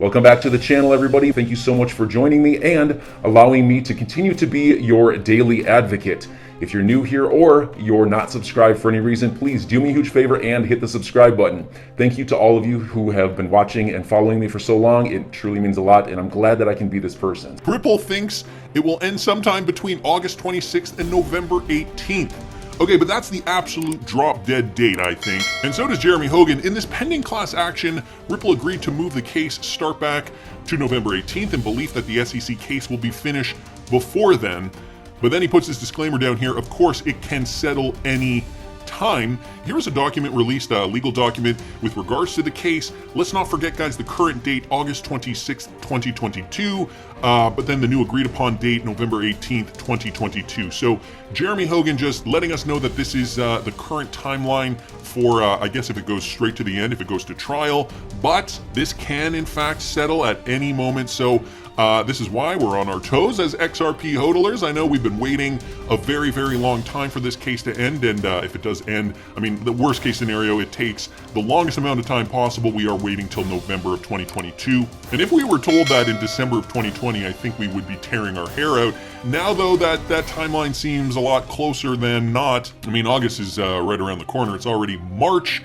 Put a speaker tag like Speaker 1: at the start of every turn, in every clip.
Speaker 1: Welcome back to the channel, everybody. Thank you so much for joining me and allowing me to continue to be your daily advocate. If you're new here or you're not subscribed for any reason, please do me a huge favor and hit the subscribe button. Thank you to all of you who have been watching and following me for so long. It truly means a lot, and I'm glad that I can be this person.
Speaker 2: Ripple thinks it will end sometime between August 26th and November 18th. Okay, but that's the absolute drop-dead date, I think. And so does Jeremy Hogan. In this pending class action, Ripple agreed to move the case start back to November 18th in belief that the SEC case will be finished before then. But then he puts this disclaimer down here, of course it can settle any time. Here is a document released, a legal document with regards to the case. Let's not forget, guys, the current date, August 26th, 2022, but then the new agreed upon date, November 18th, 2022. So Jeremy Hogan just letting us know that this is the current timeline for, I guess if it goes straight to the end, if it goes to trial, but this can in fact settle at any moment. So this is why we're on our toes as XRP hodlers. I know we've been waiting a very, very long time for this case to end, and if it does end, I mean, the worst case scenario, it takes the longest amount of time possible. We are waiting till November of 2022. And if we were told that in December of 2020, I think we would be tearing our hair out. Now, though, that timeline seems a lot closer than not. I mean, August is right around the corner. It's already March.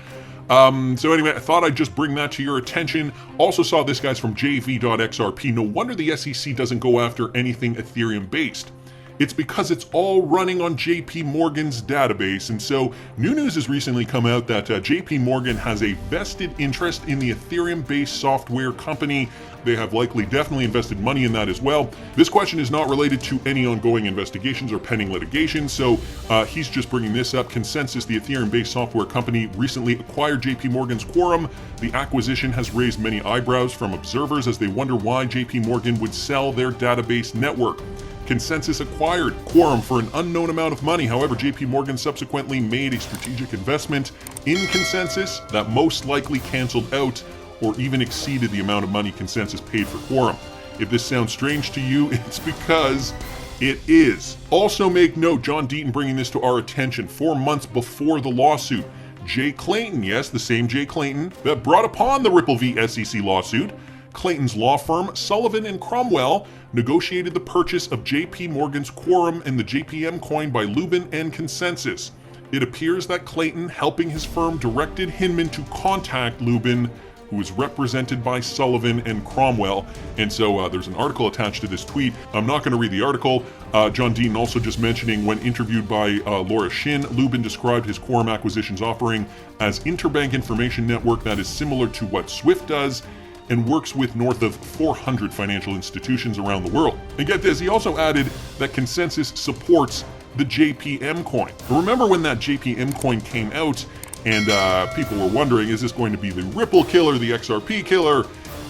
Speaker 2: So anyway, I thought I'd just bring that to your attention. Also saw this, guys, from jv.xrp. No wonder the SEC doesn't go after anything Ethereum based. It's because it's all running on JP Morgan's database. And so new news has recently come out that JP Morgan has a vested interest in the Ethereum-based software company. They have likely definitely invested money in that as well. This question is not related to any ongoing investigations or pending litigation, so he's just bringing this up. Consensus, the Ethereum-based software company, recently acquired JP Morgan's Quorum. The acquisition has raised many eyebrows from observers as they wonder why JP Morgan would sell their database network. Consensus acquired Quorum for an unknown amount of money. However, JP Morgan subsequently made a strategic investment in Consensus that most likely canceled out or even exceeded the amount of money Consensus paid for Quorum. If this sounds strange to you, it's because it is. Also make note, John Deaton bringing this to our attention 4 months before the lawsuit. Jay Clayton, yes, the same Jay Clayton that brought upon the Ripple v. SEC lawsuit, Clayton's law firm, Sullivan & Cromwell, negotiated the purchase of JP Morgan's Quorum and the JPM coin by Lubin and Consensus. It appears that Clayton, helping his firm, directed Hinman to contact Lubin, who is represented by Sullivan and Cromwell. And so there's an article attached to this tweet. I'm not going to read the article. John Deaton also just mentioning, when interviewed by Laura Shin, Lubin described his Quorum acquisitions offering as interbank information network that is similar to what SWIFT does and works with north of 400 financial institutions around the world. And get this, he also added that Consensus supports the JPM coin. Remember when that JPM coin came out and people were wondering, is this going to be the Ripple killer, the XRP killer?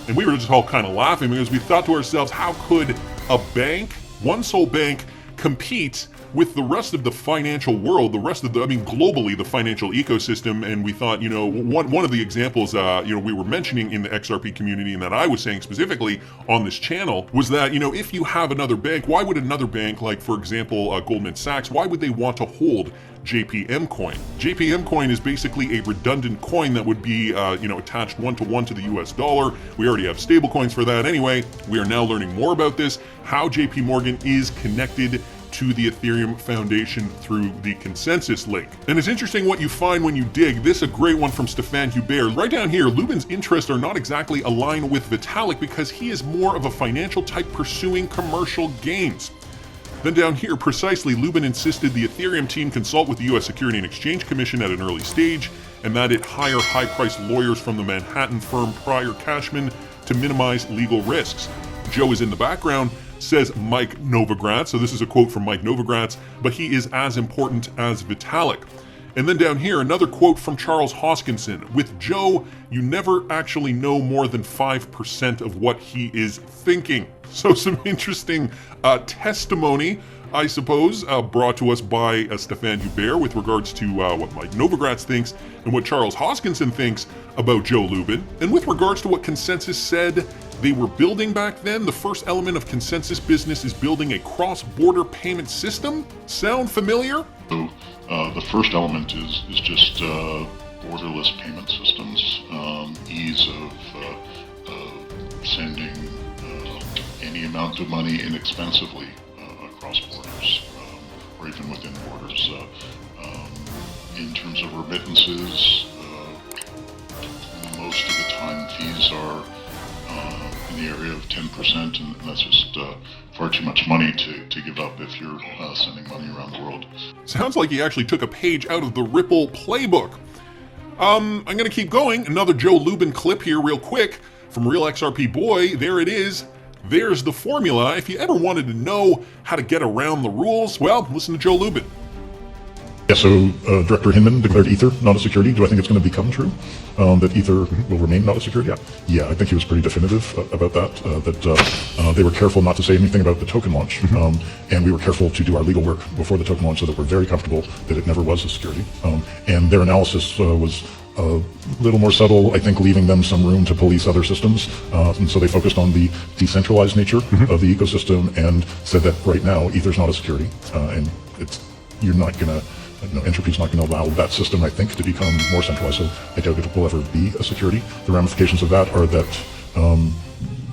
Speaker 2: And we were just all kind of laughing because we thought to ourselves, how could a bank, one sole bank, compete with the rest of the financial world, the rest of the, I mean, globally, the financial ecosystem? And we thought, you know, one of the examples, we were mentioning in the XRP community and that I was saying specifically on this channel was that, you know, if you have another bank, why would another bank, like for example, Goldman Sachs, why would they want to hold JPM coin? JPM coin is basically a redundant coin that would be, attached one-to-one to the US dollar. We already have stable coins for that anyway. We are now learning more about this, how JP Morgan is connected to the Ethereum Foundation through the Consensus link. And it's interesting what you find when you dig. This is a great one from Stéphane Hubert. Right down here, Lubin's interests are not exactly aligned with Vitalik because he is more of a financial type pursuing commercial gains. Then down here, precisely, Lubin insisted the Ethereum team consult with the US Securities and Exchange Commission at an early stage, and that it hire high-priced lawyers from the Manhattan firm Pryor Cashman to minimize legal risks. Joe is in the background, says Mike Novogratz. So this is a quote from Mike Novogratz, but he is as important as Vitalik. And then down here, another quote from Charles Hoskinson. With Joe, you never actually know more than 5% of what he is thinking. So some interesting testimony, I suppose, brought to us by Stéphane Hubert with regards to what Mike Novogratz thinks and what Charles Hoskinson thinks about Joe Lubin. And with regards to what Consensus said they were building back then, the first element of Consensus business is building a cross-border payment system. Sound familiar?
Speaker 3: So the first element is just borderless payment systems, ease of sending any amount of money inexpensively across borders, or even within borders. In terms of remittances, most of the time fees are in the area of 10%, and that's just far too much money to give up if you're sending money around the world.
Speaker 2: Sounds like he actually took a page out of the Ripple playbook. I'm going to keep going. Another Joe Lubin clip here real quick from Real XRP Boy. There it is. There's the formula. If you ever wanted to know how to get around the rules, well, listen to Joe Lubin.
Speaker 4: Yeah, so Director Hinman declared Ether not a security. Do I think it's going to become true that Ether will remain not a security? Yeah, I think he was pretty definitive about that, that they were careful not to say anything about the token launch. And we were careful to do our legal work before the token launch so that we're very comfortable that it never was a security. And their analysis was a little more subtle, I think, leaving them some room to police other systems. And so they focused on the decentralized nature of the ecosystem and said that right now Ether's not a security. And you're not going to, Entropy's not going to allow that system, I think, to become more centralized, so I doubt it will ever be a security. The ramifications of that are that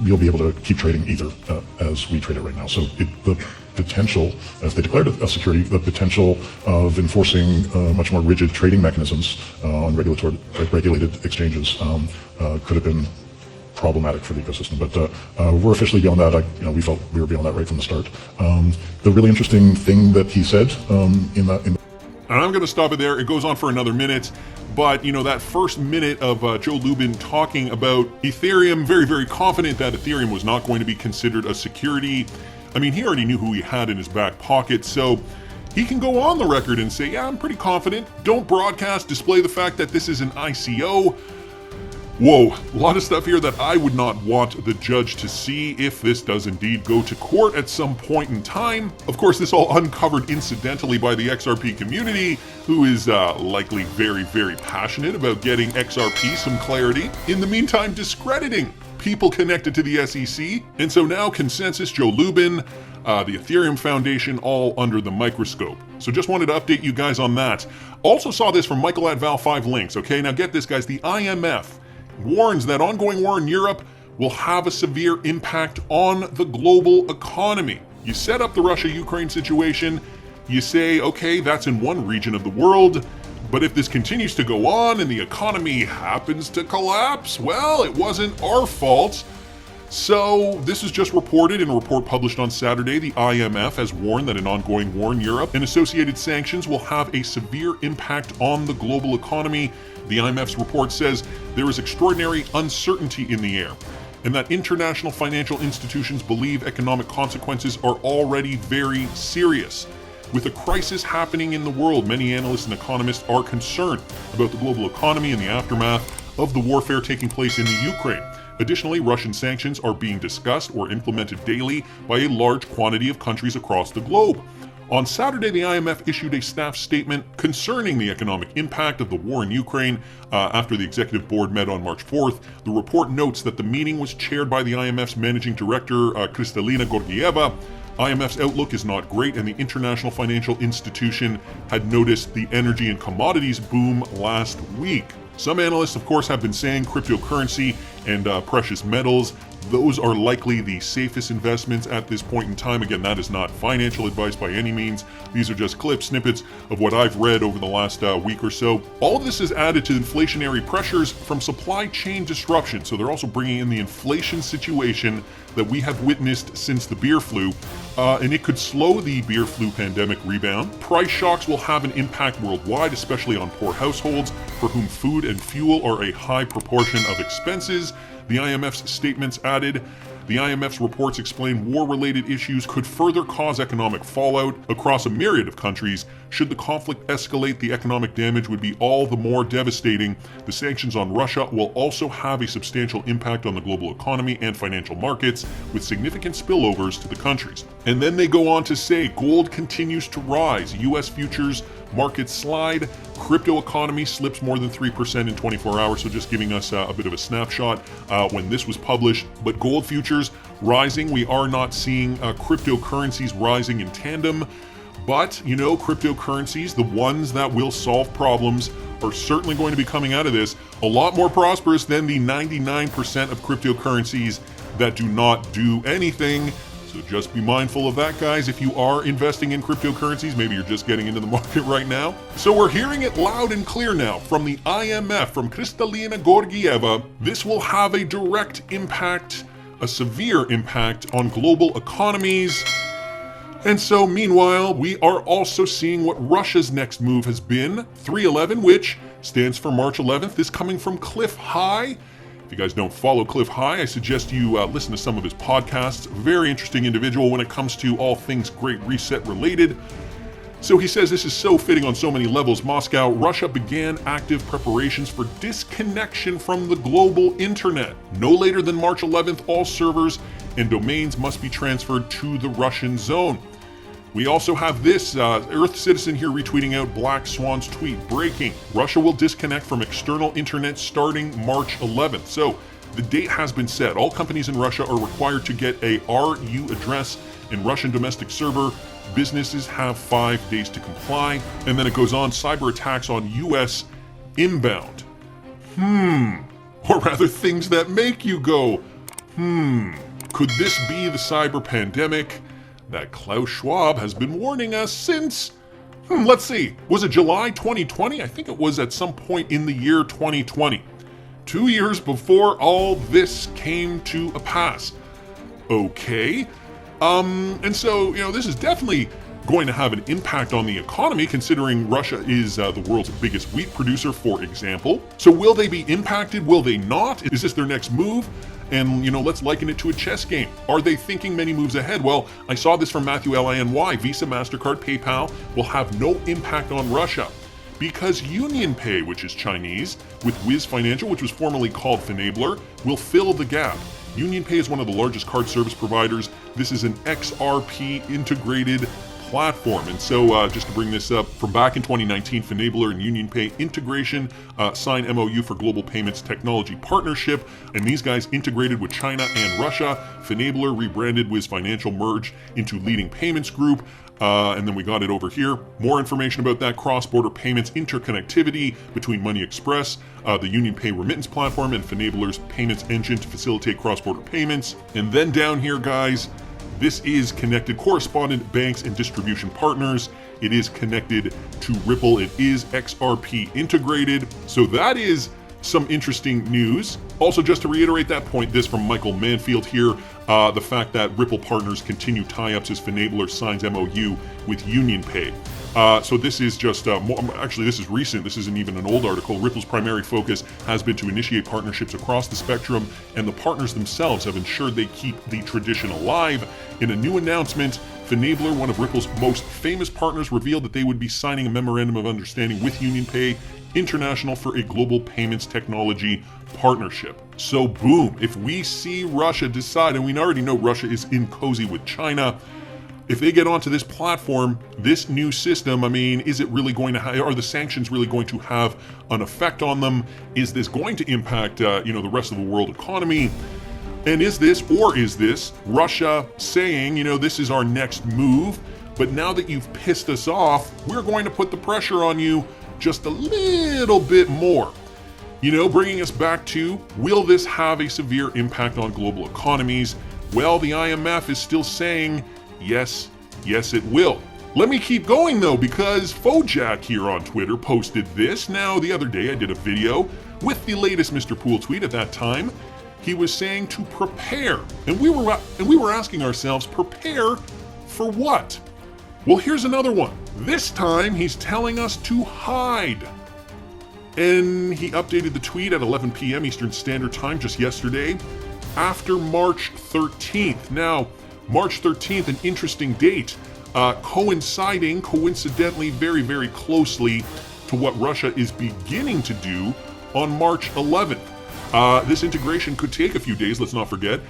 Speaker 4: you'll be able to keep trading Ether as we trade it right now. So the potential, if they declared it a security, the potential of enforcing much more rigid trading mechanisms on regulated exchanges could have been problematic for the ecosystem, but we're officially beyond that. We felt we were beyond that right from the start. The really interesting thing that he said
Speaker 2: And I'm going to stop it there. It goes on for another minute. But, that first minute of Joe Lubin talking about Ethereum, very, very confident that Ethereum was not going to be considered a security. I mean, he already knew who he had in his back pocket. So he can go on the record and say, yeah, I'm pretty confident. Don't broadcast, display the fact that this is an ICO. Whoa, a lot of stuff here that I would not want the judge to see if this does indeed go to court at some point in time. Of course, this all uncovered incidentally by the XRP community, who is likely very, very passionate about getting XRP some clarity. In the meantime, discrediting people connected to the SEC. And so now Consensus, Joe Lubin, the Ethereum Foundation, all under the microscope. So just wanted to update you guys on that. Also saw this from Michael at Val5 Links. Okay, now get this, guys. The IMF warns that ongoing war in Europe will have a severe impact on the global economy. You set up the Russia-Ukraine situation, you say, okay, that's in one region of the world, but if this continues to go on and the economy happens to collapse, well, it wasn't our fault. So this is just reported in a report published on Saturday. The IMF has warned that an ongoing war in Europe and associated sanctions will have a severe impact on the global economy. The IMF's report says there is extraordinary uncertainty in the air, and that international financial institutions believe economic consequences are already very serious. With a crisis happening in the world, many analysts and economists are concerned about the global economy and the aftermath of the warfare taking place in the Ukraine. Additionally, Russian sanctions are being discussed or implemented daily by a large quantity of countries across the globe. On Saturday, the IMF issued a staff statement concerning the economic impact of the war in Ukraine after the executive board met on March 4th. The report notes that the meeting was chaired by the IMF's managing director, Kristalina Georgieva. IMF's outlook is not great, and the international financial institution had noticed the energy and commodities boom last week. Some analysts, of course, have been saying cryptocurrency and precious metals, those are likely the safest investments at this point in time. Again, that is not financial advice by any means. These are just clips, snippets of what I've read over the last week or so. All of this is added to inflationary pressures from supply chain disruption. So they're also bringing in the inflation situation that we have witnessed since the beer flu, and it could slow the beer flu pandemic rebound. Price shocks will have an impact worldwide, especially on poor households for whom food and fuel are a high proportion of expenses. The IMF's statements added, the IMF's reports explain war-related issues could further cause economic fallout across a myriad of countries. Should the conflict escalate, the economic damage would be all the more devastating. The sanctions on Russia will also have a substantial impact on the global economy and financial markets, with significant spillovers to the countries. And then they go on to say, gold continues to rise, US futures markets slide, crypto economy slips more than 3% in 24 hours, so just giving us a bit of a snapshot when this was published. But gold futures rising, we are not seeing cryptocurrencies rising in tandem. But, you know, cryptocurrencies, the ones that will solve problems, are certainly going to be coming out of this a lot more prosperous than the 99% of cryptocurrencies that do not do anything. So just be mindful of that, guys. If you are investing in cryptocurrencies, maybe you're just getting into the market right now. So we're hearing it loud and clear now from the IMF, from Kristalina Georgieva. This will have a direct impact, a severe impact on global economies. And so meanwhile, we are also seeing what Russia's next move has been, 311, which stands for March 11th. This coming from Cliff High. If you guys don't follow Cliff High, I suggest you listen to some of his podcasts. Very interesting individual when it comes to all things Great Reset related. So he says this is so fitting on so many levels. Moscow, Russia began active preparations for disconnection from the global internet. No later than March 11th, all servers and domains must be transferred to the Russian zone. We also have this Earth Citizen here retweeting out Black Swan's tweet. Breaking: Russia will disconnect from external internet starting March 11th. So the date has been set. All companies in Russia are required to get a RU address in Russian domestic server. Businesses have 5 days to comply. And then it goes on, cyber attacks on US inbound. Or rather, things that make you go, Could this be the cyber pandemic that Klaus Schwab has been warning us since, let's see, was it July 2020? I think it was at some point in the year 2020. 2 years before all this came to a pass. Okay. And so, this is definitely going to have an impact on the economy, considering Russia is the world's biggest wheat producer, for example. So will they be impacted? Will they not? Is this their next move? And, let's liken it to a chess game. Are they thinking many moves ahead? Well, I saw this from Matthew Liny. Visa, MasterCard, PayPal will have no impact on Russia because UnionPay, which is Chinese, with Wiz Financial, which was formerly called Finabler, will fill the gap. UnionPay is one of the largest card service providers. This is an XRP integrated platform. And so just to bring this up, from back in 2019, Finabler and UnionPay integration signed MOU for global payments technology partnership. And these guys integrated with China and Russia. Finabler rebranded Wiz Financial, merged into leading payments group. And then we got it over here. More information about that cross-border payments interconnectivity between Money Express, the UnionPay remittance platform, and Finabler's payments engine to facilitate cross-border payments. And then down here, guys, this is connected correspondent banks and distribution partners. It is connected to Ripple. It is XRP integrated. So that is some interesting news. Also, just to reiterate that point, this from Michael Manfield here, the fact that Ripple partners continue tie-ups as Finabler signs MOU with UnionPay. So this is just, actually this is recent, this isn't even an old article. Ripple's primary focus has been to initiate partnerships across the spectrum, and the partners themselves have ensured they keep the tradition alive. In a new announcement, Finabler, one of Ripple's most famous partners, revealed that they would be signing a memorandum of understanding with UnionPay International for a global payments technology partnership. So boom, if we see Russia decide, and we already know Russia is in cozy with China, if they get onto this platform, this new system, is it really going to are the sanctions really going to have an effect on them? Is this going to impact, the rest of the world economy? And is this Russia saying, this is our next move, but now that you've pissed us off, we're going to put the pressure on you just a little bit more? Bringing us back to, will this have a severe impact on global economies? Well, the IMF is still saying, yes, it will. Let me keep going though, because Fojack here on Twitter posted this. Now, the other day I did a video with the latest Mr. Poole tweet. At that time, he was saying to prepare. And we were asking ourselves, prepare for what? Well, here's another one. This time he's telling us to hide. And he updated the tweet at 11 p.m. Eastern Standard Time just yesterday, after March 13th. Now, March 13th, an interesting date, coinciding coincidentally very, very closely to what Russia is beginning to do on March 11th. This integration could take a few days, let's not forget.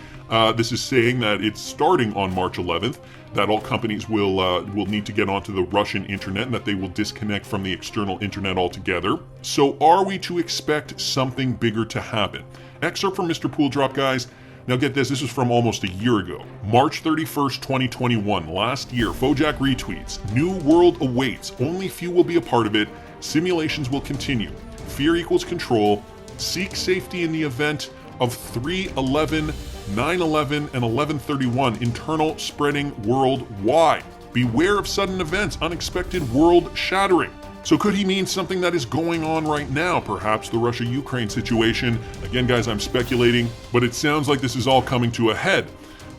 Speaker 2: This is saying that it's starting on March 11th, that all companies will need to get onto the Russian internet and that they will disconnect from the external internet altogether. So are we to expect something bigger to happen? Excerpt from Mr. Poole Drop, guys. Now get this was from almost a year ago. March 31st, 2021, last year, Fojack retweets, "New world awaits, only few will be a part of it, simulations will continue, fear equals control, seek safety in the event of 311 9/11 and 11/31, internal spreading worldwide. Beware of sudden events, unexpected world shattering. So could he mean something that is going on right now? Perhaps the Russia-Ukraine situation. Again, guys, I'm speculating, but it sounds like this is all coming to a head.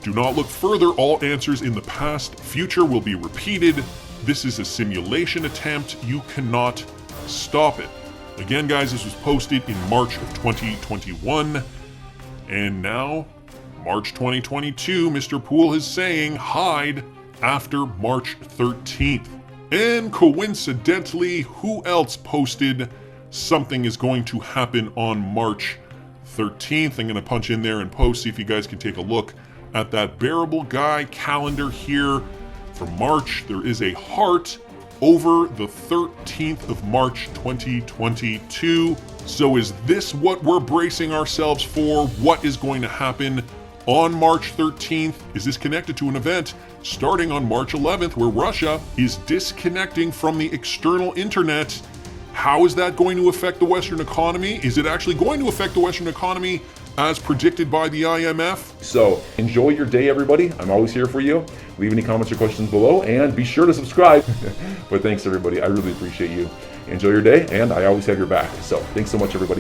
Speaker 2: Do not look further. All answers in the past, future will be repeated. This is a simulation attempt. You cannot stop it. Again, guys, this was posted in March of 2021. And now, March 2022, Mr. Poole is saying hide after March 13th. And coincidentally, who else posted something is going to happen on March 13th? I'm going to punch in there and post, see if you guys can take a look at that Bearable Guy calendar here for March. There is a heart over the 13th of March 2022. So is this what we're bracing ourselves for? What is going to happen on March 13th? Is this connected to an event starting on March 11th where Russia is disconnecting from the external internet? How is that going to affect the Western economy? Is it actually going to affect the Western economy as predicted by the IMF?
Speaker 1: So enjoy your day, everybody. I'm always here for you. Leave any comments or questions below and be sure to subscribe. But thanks, everybody. I really appreciate you. Enjoy your day, and I always have your back. So thanks so much, everybody.